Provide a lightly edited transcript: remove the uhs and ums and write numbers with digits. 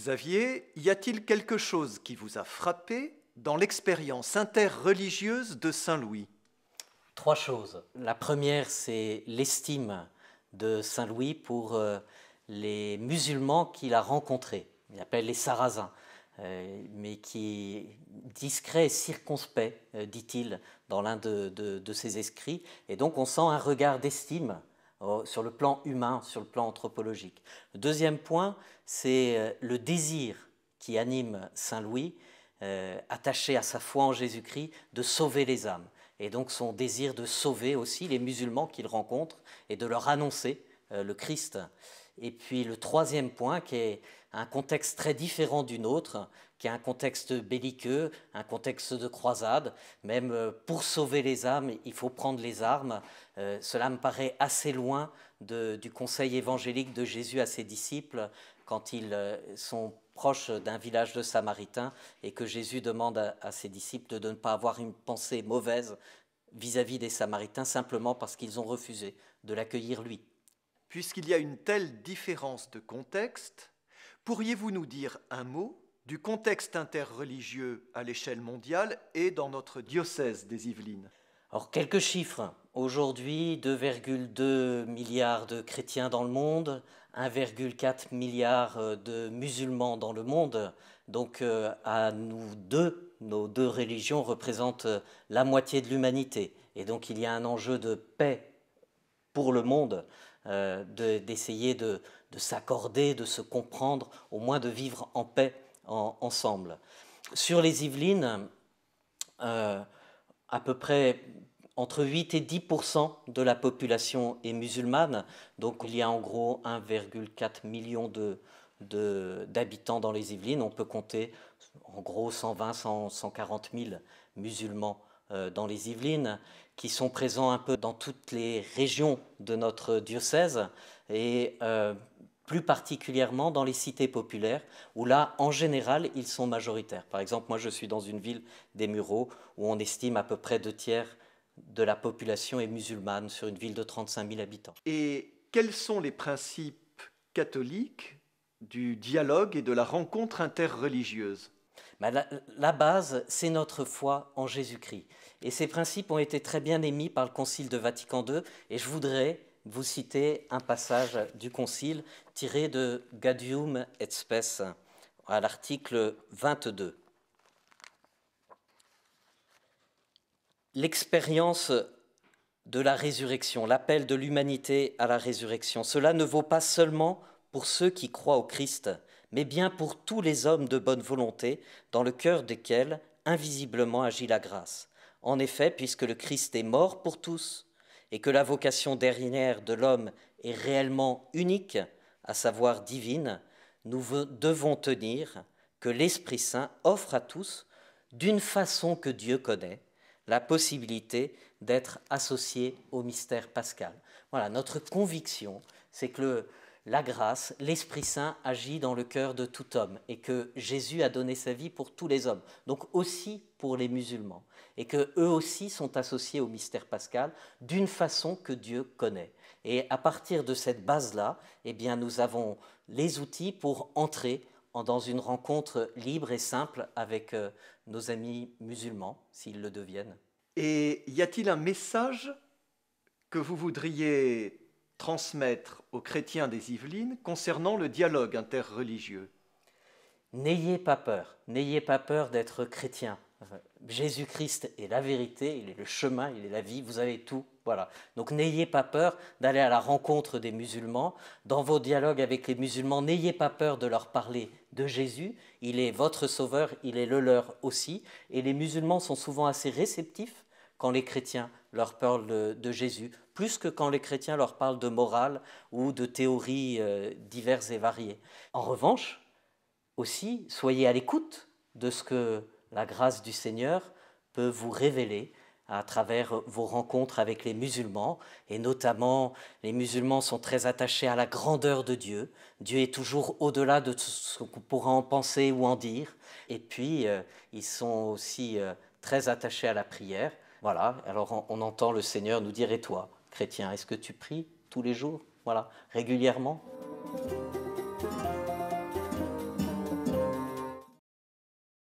Xavier, y a-t-il quelque chose qui vous a frappé dans l'expérience interreligieuse de Saint Louis? Trois choses. La première, c'est l'estime de Saint Louis pour les musulmans qu'il a rencontrés. Il appelle les Sarrasins, mais qui discret et circonspect, dit-il, dans l'un de ses écrits. Et donc on sent un regard d'estime sur le plan humain, sur le plan anthropologique. Le deuxième point, c'est le désir qui anime Saint Louis, attaché à sa foi en Jésus-Christ, de sauver les âmes. Et donc son désir de sauver aussi les musulmans qu'il rencontre et de leur annoncer le Christ. Et puis le troisième point, qui est un contexte très différent du nôtre, qui est un contexte belliqueux, un contexte de croisade. Même pour sauver les âmes, il faut prendre les armes. Cela me paraît assez loin du conseil évangélique de Jésus à ses disciples quand ils sont proches d'un village de Samaritains et que Jésus demande à ses disciples de ne pas avoir une pensée mauvaise vis-à-vis des Samaritains simplement parce qu'ils ont refusé de l'accueillir lui. Puisqu'il y a une telle différence de contexte, pourriez-vous nous dire un mot du contexte interreligieux à l'échelle mondiale et dans notre diocèse des Yvelines? Alors, quelques chiffres. Aujourd'hui, 2,2 milliards de chrétiens dans le monde, 1,4 milliard de musulmans dans le monde. Donc, à nous deux, nos deux religions représentent la moitié de l'humanité. Et donc, il y a un enjeu de paix pour le monde, d'essayer de s'accorder, de se comprendre, au moins de vivre en paix ensemble. Sur les Yvelines, à peu près entre 8 et 10% de la population est musulmane, donc il y a en gros 1,4 million d'habitants dans les Yvelines. On peut compter en gros 140 000 musulmans dans les Yvelines, qui sont présents un peu dans toutes les régions de notre diocèse et plus particulièrement dans les cités populaires, où là, en général, ils sont majoritaires. Par exemple, moi, je suis dans une ville des Mureaux, où on estime à peu près 2/3 de la population est musulmane, sur une ville de 35 000 habitants. Et quels sont les principes catholiques du dialogue et de la rencontre interreligieuse? La base, c'est notre foi en Jésus-Christ. Et ces principes ont été très bien émis par le Concile de Vatican II, et je voudrais vous citer un passage du Concile tiré de Gaudium et Spes, à l'article 22. L'expérience de la résurrection, l'appel de l'humanité à la résurrection, cela ne vaut pas seulement pour ceux qui croient au Christ, mais bien pour tous les hommes de bonne volonté, dans le cœur desquels invisiblement agit la grâce. En effet, puisque le Christ est mort pour tous, et que la vocation dernière de l'homme est réellement unique, à savoir divine, nous devons tenir que l'Esprit Saint offre à tous, d'une façon que Dieu connaît, la possibilité d'être associé au mystère pascal. Voilà, notre conviction, c'est que la grâce, l'Esprit Saint agit dans le cœur de tout homme et que Jésus a donné sa vie pour tous les hommes, donc aussi pour les musulmans, et qu'eux aussi sont associés au mystère pascal d'une façon que Dieu connaît. Et à partir de cette base-là, eh bien, nous avons les outils pour entrer dans une rencontre libre et simple avec nos amis musulmans, s'ils le deviennent. Et y a-t-il un message que vous voudriez transmettre aux chrétiens des Yvelines concernant le dialogue interreligieux? N'ayez pas peur d'être chrétien. Jésus-Christ est la vérité, il est le chemin, il est la vie, vous avez tout. Voilà. Donc n'ayez pas peur d'aller à la rencontre des musulmans. Dans vos dialogues avec les musulmans, n'ayez pas peur de leur parler de Jésus. Il est votre sauveur, il est le leur aussi. Et les musulmans sont souvent assez réceptifs quand les chrétiens leur parlent de Jésus, plus que quand les chrétiens leur parlent de morale ou de théories diverses et variées. En revanche, aussi, soyez à l'écoute de ce que la grâce du Seigneur peut vous révéler à travers vos rencontres avec les musulmans. Et notamment, les musulmans sont très attachés à la grandeur de Dieu. Dieu est toujours au-delà de ce qu'on pourra en penser ou en dire. Et puis, ils sont aussi très attachés à la prière. Voilà, alors on entend le Seigneur nous dire « Et toi, chrétien, est-ce que tu pries tous les jours ?» Voilà, régulièrement.